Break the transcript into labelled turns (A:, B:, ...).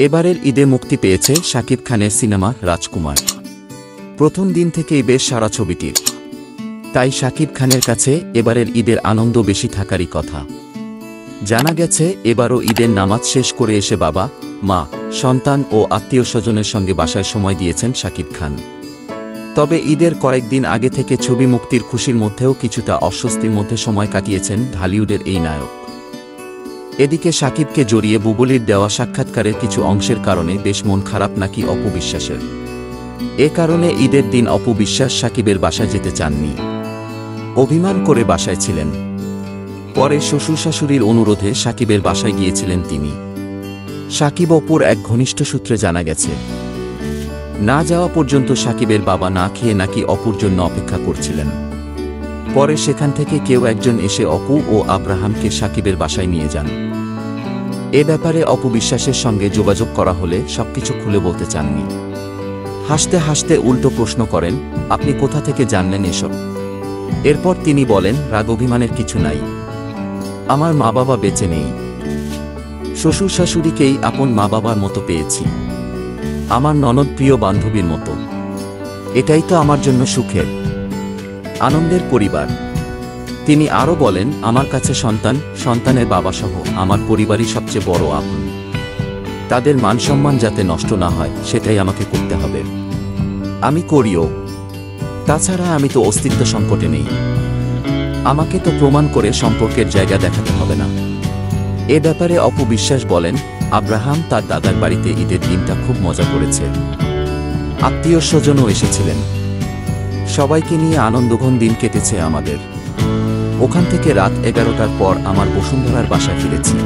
A: এবারের ঈদে মুক্তি পেয়েছে শাকিব খানের সিনেমা রাজকুমার। প্রথম দিন থেকেই বেশ সাড়া ছবিটির, তাই শাকিব খানের কাছে এবারের ঈদের আনন্দ বেশি থাকারই কথা। জানা গেছে এবারও ঈদের নামাজ শেষ করে এসে বাবা, মা, সন্তান ও আত্মীয়স্বজনের সঙ্গে বাসায় সময় দিয়েছেন শাকিব খান। তবে ঈদের কয়েকদিন আগে থেকে ছবি মুক্তির খুশির মধ্যেও কিছুটা অস্বস্তির মধ্যে সময় কাটিয়েছেন ঢালিউডের এই নায়ক। এদিকে শাকিবকে জড়িয়ে বুবুলির দেওয়া সাক্ষাৎকারের কিছু অংশের কারণে বেশ মন খারাপ নাকি অপু বিশ্বাসের। এ কারণে ঈদের দিন অপু বিশ্বাস শাকিবের বাসায় যেতে চাননি, অভিমান করে বাসায় ছিলেন। পরে শ্বশুর শাশুড়ির অনুরোধে শাকিবের বাসায় গিয়েছিলেন তিনি। শাকিব অপুর এক ঘনিষ্ঠ সূত্রে জানা গেছে, না যাওয়া পর্যন্ত শাকিবের বাবা না খেয়ে নাকি অপুর জন্য অপেক্ষা করছিলেন। পরে সেখান থেকে কেউ একজন এসে অপু ও আব্রাহামকে শাকিবের বাসায় নিয়ে যান। এ ব্যাপারে অপু বিশ্বাসের সঙ্গে যোগাযোগ করা হলে সবকিছু খুলে বলতে চাননি। হাসতে হাসতে উল্টো প্রশ্ন করেন, আপনি কোথা থেকে জানলেন এসব? এরপর তিনি বলেন, রাগ অভিমানের কিছু নাই, আমার মা বাবা বেঁচে নেই, শ্বশুর শাশুড়িকেই আপন মা বাবার মতো পেয়েছি, আমার ননদ প্রিয় বান্ধবীর মতো। এটাই তো আমার জন্য সুখের, আনন্দের পরিবার। তিনি আরও বলেন, আমার কাছে সন্তান, সন্তানের বাবাসহ আমার পরিবারই সবচেয়ে বড় আপন। তাদের মান সম্মান যাতে নষ্ট না হয় সেটাই আমাকে করতে হবে, আমি করিও। তাছাড়া আমি তো অস্তিত্ব সংকটে নেই, আমাকে তো প্রমাণ করে সম্পর্কের জায়গা দেখাতে হবে না। এ ব্যাপারে অপু বিশ্বাস বলেন, আব্রাহাম তার দাদার বাড়িতে ঈদের দিনটা খুব মজা করেছে, আত্মীয় স্বজনও এসেছিলেন, সবাইকে নিয়ে আনন্দঘন দিন কেটেছে আমাদের। ওখান থেকে রাত 11টার পর আমার বসুন্ধরার বাসায় ফিরেছি।